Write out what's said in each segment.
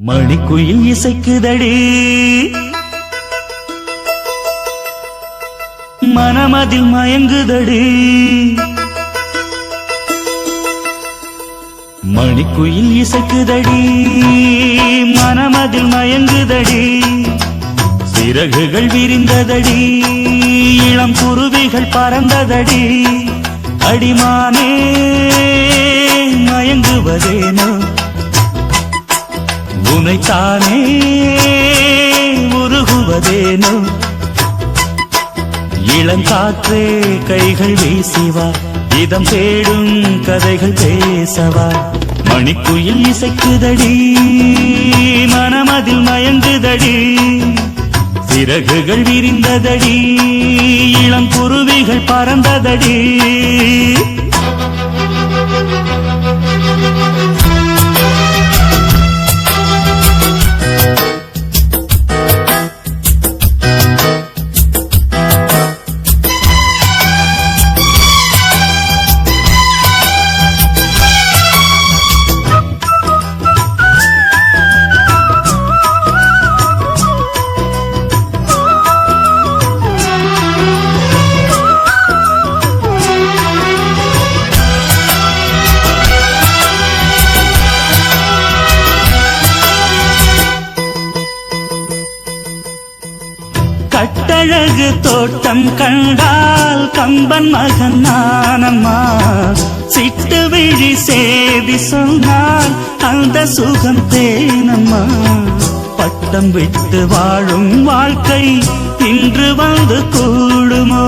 மணிக்குயில் இசைக்குதடி மனமதில் மயங்குதடி மணிக்குயில் இசைக்குதடி மனமதில் மயங்குதடி சிறகுகள் விரிந்ததடி இளம் குருவிகள் பறந்ததடி அடிமானே மயங்குவதேனோ உனைத்தானே உருகுவதேனோ இளங்காற்றே கைகள் வீசிவா இதம் தேடும் கதைகள் பேசவா மணிக்குயில் இசைக்குதடி மனமதில் மயங்குதடி சிறகுகள் விரிந்ததடி இளம் குருவிகள் பறந்ததடி கட்டழகு தோட்டம் கண்டால் கம்பன் மகன் நானம்மா சிட்டு விழி சேதி சொன்னால் அந்த சுகம் தேனம்மா பட்டம் விட்டு வாழும் வாழ்க்கை இன்று வந்து கூடுமோ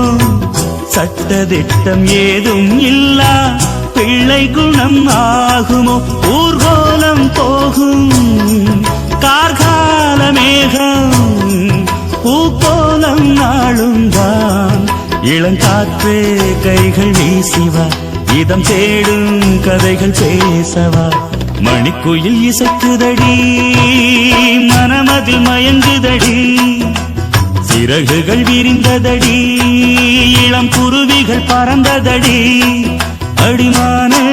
சட்டதிட்டம் ஏதும் இல்லா பிள்ளை குணம் ஆகுமோ ஊர்கோலம் போகும் கார்கால மேகம் பூக்கோலம் நாளுந்தான் இளங்காற்றே கைகள் வீசிவா இதம் தேடும் கதைகள் பேசவா மணிக்குயில் இசைக்குதடி மனமதில் மயங்குதடி சிறகுகள் விரிந்ததடி இளம் குருவிகள் பறந்ததடி அடிமானே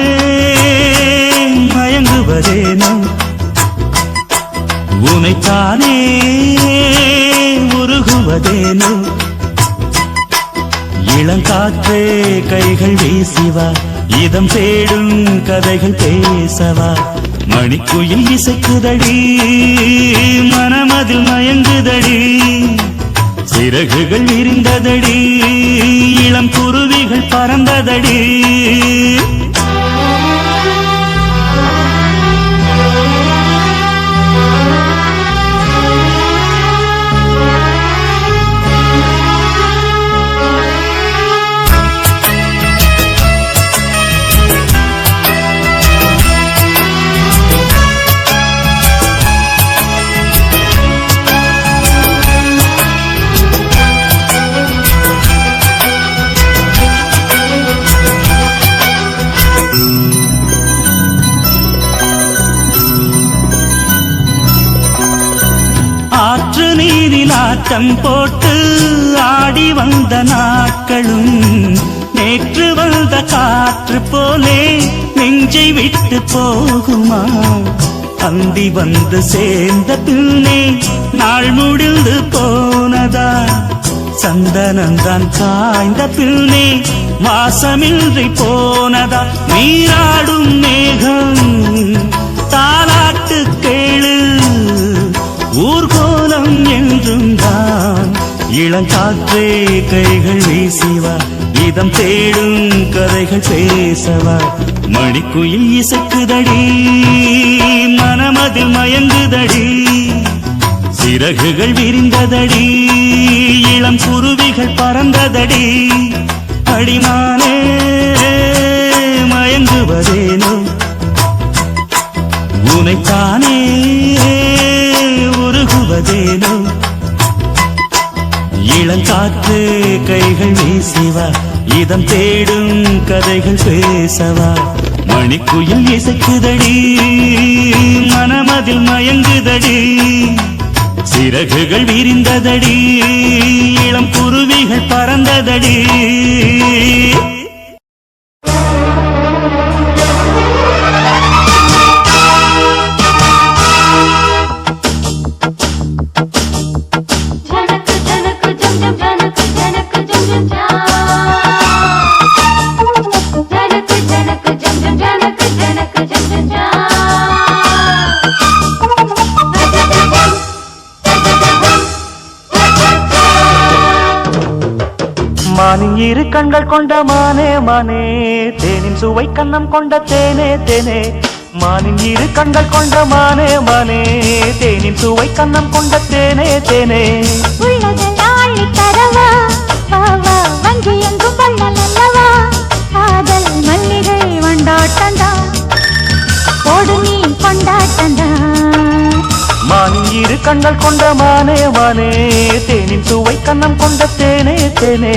மயங்குவதேனோ உனைத்தானே உருகுவதேனோ இளங்காற்றே கைகள் வீசிவா இதம் தேடும் கதைகள் பேசவா மணிக்குயில் இசைக்குதடி மனமதில் மயங்குதடி சிறகுகள் விரிந்ததடி இளம் குருவிகள் பறந்ததடி ஆற்று நீரில் ஆட்டம் போட்டு ஆடி வந்த நாட்களும் நேற்று வந்த காற்று போலே நெஞ்சை விட்டு போகுமா அந்தி வந்து சேர்ந்த பின்னே நாள் முடிந்து போனதா சந்தனந்தான் காய்ந்த பின்னே வாசமின்றி போனதா நீராடும் மேகம் தாலாட்டு கேளு ஊர்கோலம் என்றும் தான் இளங்காற்றே கைகள் வீசிவா இதம் தேடும் கதைகள் பேசவா மணிக்குயில் இசைக்குதடி மனமதில் மயங்குதடி சிறகுகள் விரிந்ததடி இளம் குருவிகள் பறந்ததடி அடிமானே மயங்குவதேனோ உனைத்தானே உருகுவதேனோ இளங்காற்று கைகள் வீசிவா இதம் தேடும் கதைகள் பேசவா மணிக்குயில் இசைக்குதடி மனமதில் மயங்குதடி சிறகுகள் விரிந்ததடி இளம் குருவிகள் பறந்ததடி மானின் இரு கண்கள் கொண்ட மானே மானே, தேனின் சுவை கண்ணம் கொண்ட தேனே தேனே. மானின் இரு கண்கள் கொண்ட மானே மானே, தேனின் சுவை கண்ணம் கொண்ட தேனே தேனே. உள்ளதெல்லாம் தரவா வா வா, வஞ்சி எங்கும் வள்ளல் அல்லவா, காதல் மல்லிகை வண்டாட்டந்தா, போடு நீ கொண்டாட்டந்தா. மானின் இரு கண்கள் கொண்ட மானே மானே, தேனின் சுவை கண்ணம் கொண்ட தேனே தேனே.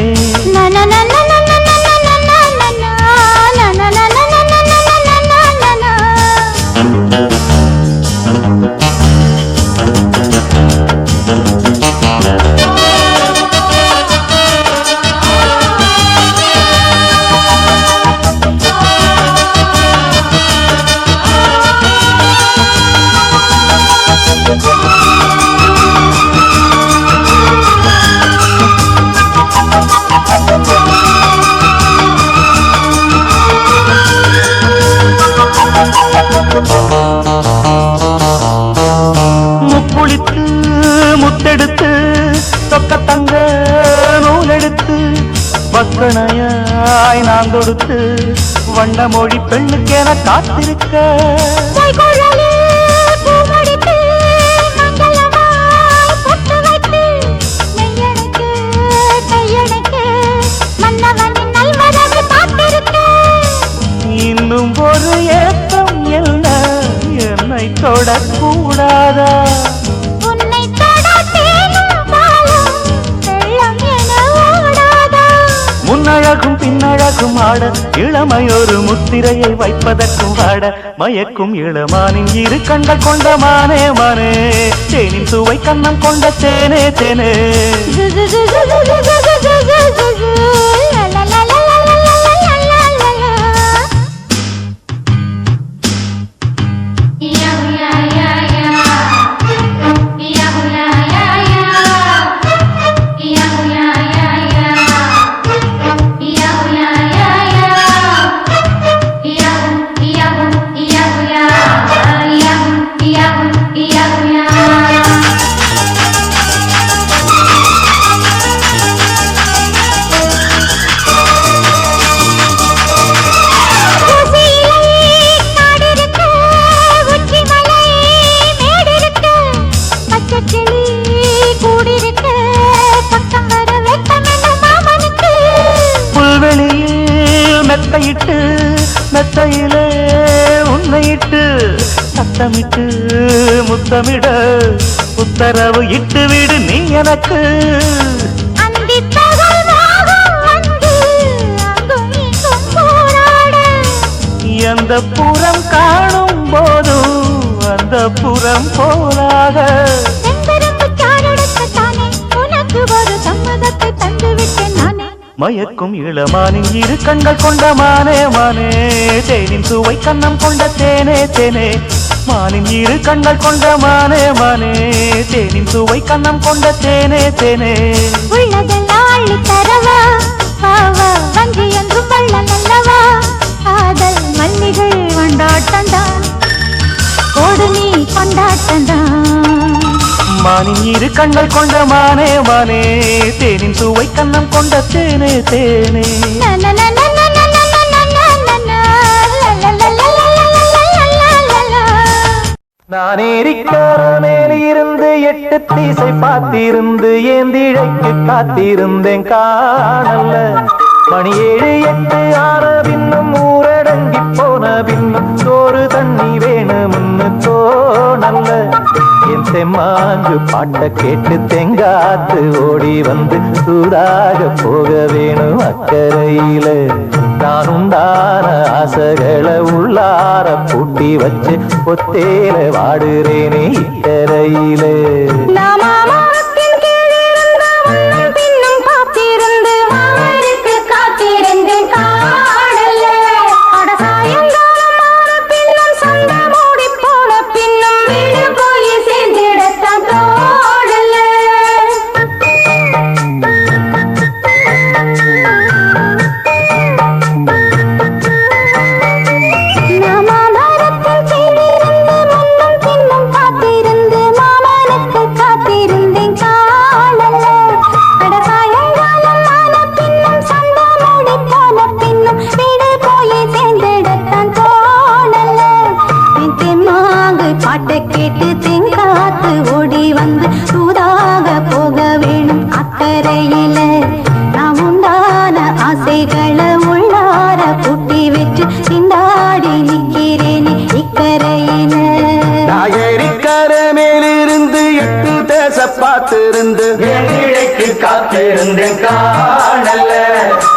முக்குளித்து முத்தெடுத்து தொக்க தங்க நூலெடுத்து வக்கணையாய் நான் கொடுத்து வண்ண மொழி பெண்ணுக்கென காத்திருக்க. இன்னும் ஒரு ஏற்றம் என்ன என்னை தொடக்கூடாதா? உன்னை தொட தேனும் பாலும் வெள்ளம் என ஓடாதா? முன்னழகும் பின்னழகும் ஆட, இளமையொரு முத்திரையை வைப்பதற்கும் ஆட, மயக்கும் இளமானின் இரு கண்கள் கொண்ட மானே மானே, தேனின் சுவை கண்ணம் கொண்ட தேனே தேனே. மெத்தையிட்டு மெத்தையிலே உன்னையிட்டு சத்தமிட்டு முத்தமிட உத்தரவு இட்டு விடு நீ எனக்கு. எந்த புறம் காணும் போதும் அந்த புறம் போலாக ஒரு சம்மதத்தை தந்துவிட்டேன் நானே. மயக்கும் இளமானின் இரு கண்கள் கொண்ட மானே மானே, தேனின் சுவை கண்ணம் கொண்ட தேனே தேனே. மானின் இரு கண்கள் கொண்ட மானே மானே, தேனின் சுவை கண்ணம் கொண்ட தேனே தேனே. உள்ளதெல்லாம் அள்ளி தரவா வா வா, வஞ்சி என்றும் வள்ளல் அல்லவா, காதல் மல்லிகை வண்டாட்டந்தான், போடு நீ கொண்டாட்டந்தான். மானின் இரு கண்கள் கொண்ட மானே மானே, தேனின் சுவை கண்ணம் கொண்ட தேனே தேனே. நான் ஏரிக்கார மேலிருந்து 8 தீசை பார்த்திருந்து ஏந்திழைக்கு காத்திருந்தேன் காணல்ல. மணி 7 8 6 பின்னும் ஊரடங்கி போன பின்னும் சோறு தண்ணி வேணும்னு தோணல்ல. என் தெம்மாஞ்சு பாட்ட கேட்டு தெங்காத்து ஓடி வந்து சூடாக போக வேணும் அக்கறையில. நான் உண்டான ஆசைகளை உள்ளார பூட்டி வச்சு ஒத்தேல வாடுறேனே இக்கரையில. மாமரத்தில் தென்காத்து ஓடி வந்து தூதாக போக வேணும் அக்கறையில நாம் உண்டான ஆசைகளை உள்ளார பூட்டி வச்சு திண்டாடி நிற்கிறேனே இக்கரையில. நாகரிக்கரை மேலிருந்து 8 தேச பார்த்திருந்து இழைக்கு காத்திருந்தேன் காணல்ல.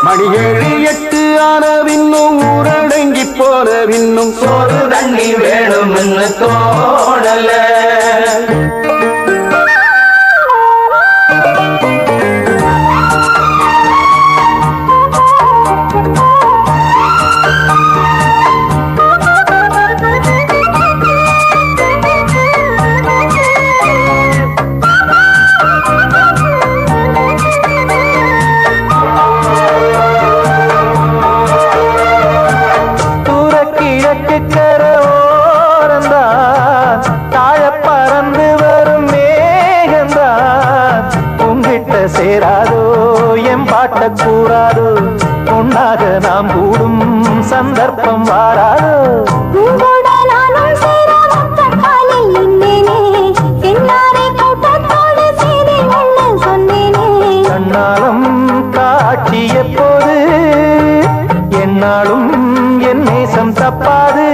மணி 7 8 ஆனவின்னும் ஊரடங்கி போனவின்னும் சோறு தண்ணி வேணும்னு தோணல. சேராதோ எம் பாட்ட கூறாதோ பொன்னாக நாம் கூடும் சந்தர்ப்பம் வாராதோ. கண்ணாலம் காட்சி எப்போது என்னாலும் என் நேசம் தப்பாது.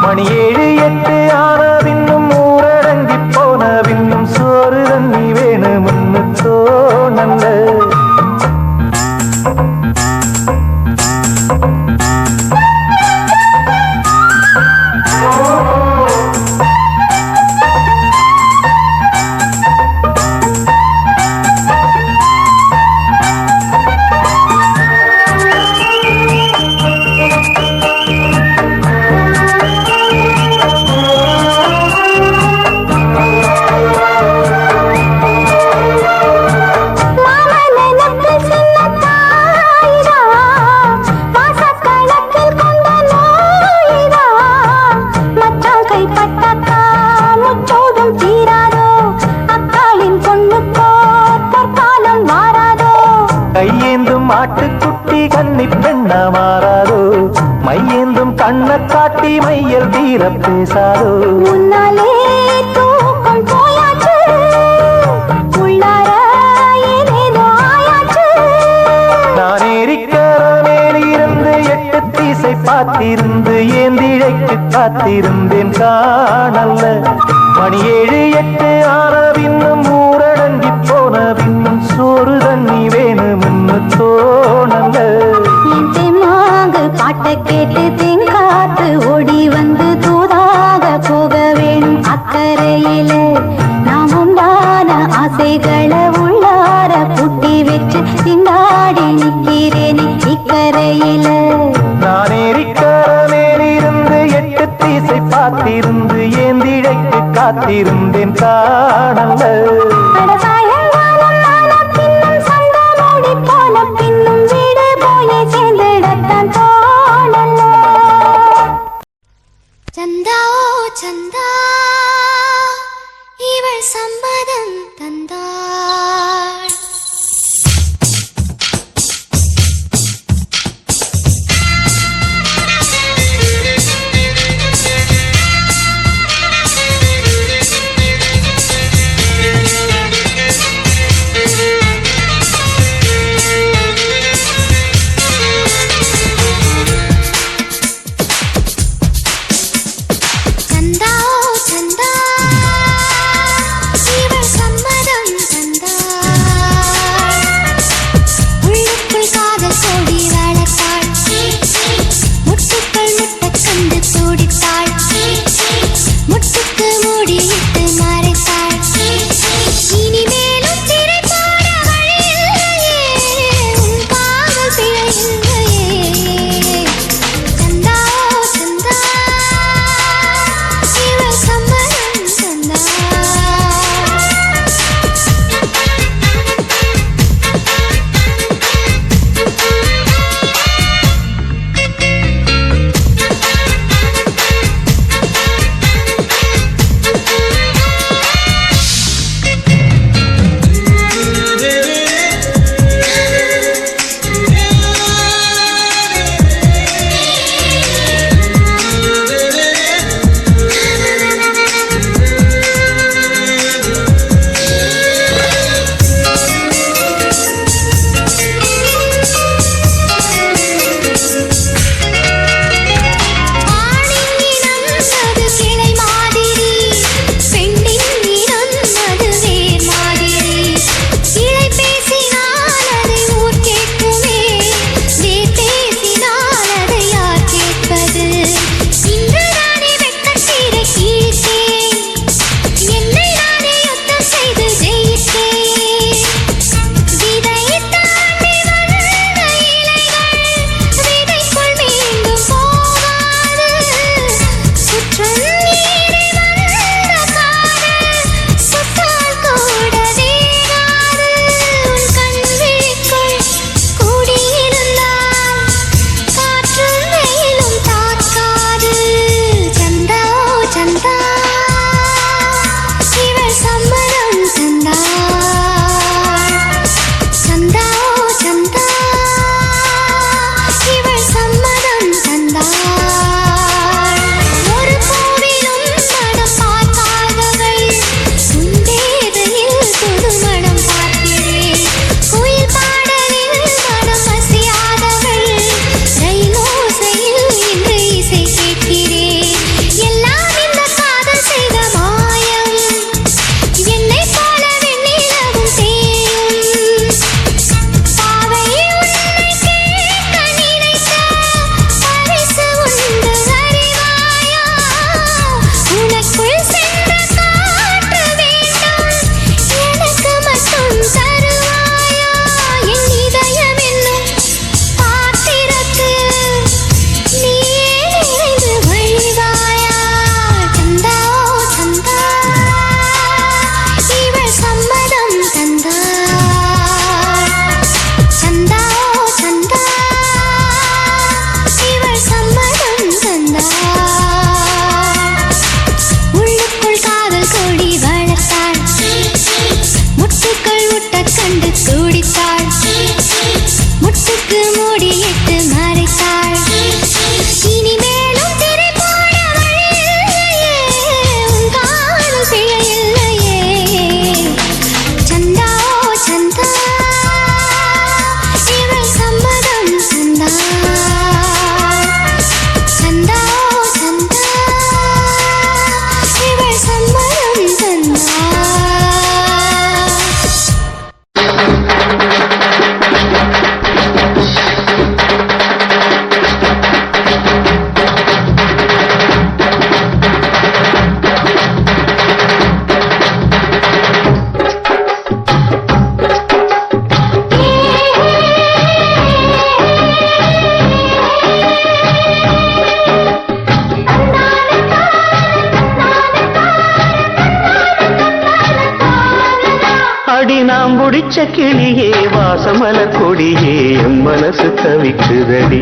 மணி 7 8 ஆனவின்னும் ஊரடங்கி போனவின்னும் சோறு தண்ணி வேணும்னு தோணல்ல. கையேந்தும் ஆட்டுக்குட்டி கன்னி பெண்ணா மாறாதோ மையேந்தும் கண்ண காட்டி மையல் தீர பேசாதோ. முன்னாலே தூக்கம் போயாச்சு உள்ளார ஏதேதோ ஆயாச்சு. நான் ஏரிக்கர மேலிருந்து 8 திசை பார்த்திருந்து ஏந்திழைக்கு காத்திருந்தேன் காணல்ல. மணி 7 8 ஆனவின்னும் ஊரடங்கி போனவின்னும் சோறு தண்ணி வேணும்னு தோணல்ல. பாட்ட கேட்டு தென்காத்து ஓடி வந்து தூதாக போக வேணும் அக்கறையில நாம் உண்டான ஆசைகளை உள்ளார பூட்டி வச்சு திண்டாடி நிற்கிறேனே இக்கரையில. நான் ஏரிக்கர மேலிருந்து 8 திசை பார்த்திருந்து ஏந்திழைக்கு காத்திருந்தேன் காணல்ல. சந்தா ஓ சந்தா இவள் சம்மதம் தந்தாள். பிடிச்ச கிளியே வாசமலர் கொடியே என் மனசு தவிக்குதடி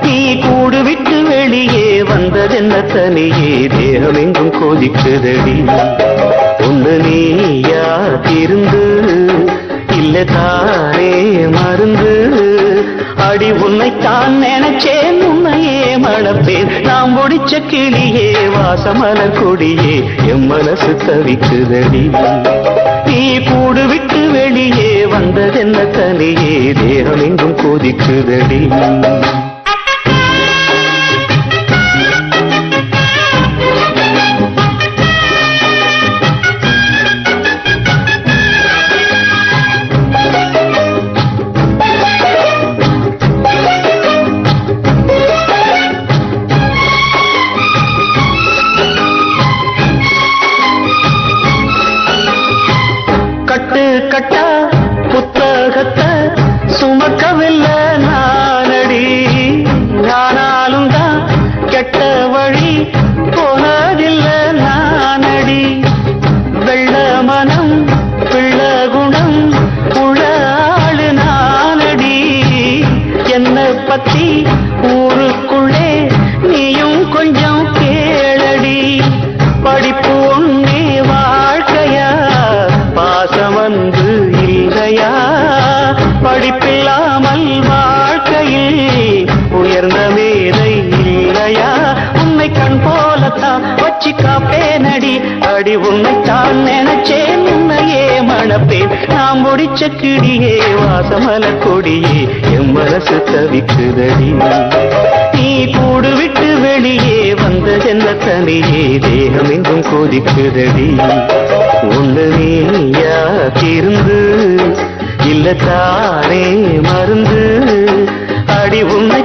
நீ கூடு விட்டு வெளியே வந்ததென்ன தனியே தேகம் எங்கும் கொதிக்குதடி ஒன்று நீயா திருந்து இல்ல தானே மருந்து அடி உன்னைத்தான் நினைச்சேன் உன்னையே மணப்பேன் நாம் முடிச்ச கிளியே வாசமலர் கொடியே என் மனசு தவிக்குதடி நீ கூடு விட்டு வெளியே வந்ததென்ன தனியே தேகம் எங்கும் கொதிக்குதடி கட்டு கட்டா புத்தகத்தை சுமக்கவில்லை நானடி நானாலும் தான் கெட்ட வழி போனதில்லை நானடி வெள்ள மனம் பிள்ள குணம் உள்ள ஆளு நானடி என்னை பத்தி ஊருக்குள்ளே நீயும் கொஞ்சம் கேளடி படிப்பு ஒன்னே வாழ்க்கையா பாசம் வந்து இல்லையா படிப்பில்லாமல் வாழ்க்கையில் உயர்ந்த மேதை இல்லையா உன்னை கண் போலத்தான் வச்சு காப்பேனடி அடி உன்னைத்தான் நினைச்சேன் உன்னையே மணப்பேன் நாம் முடிச்ச கிடியே வாசமலர் கொடியே என் மனசு தவிக்குதடி நீ கூடு விட்டு வெளியே வந்ததென்ன தனியே தேகம் எங்கும் கொதிக்குதடி ஒன்று நீயா திருந்து இல்ல தானே மருந்து அடி உன்னை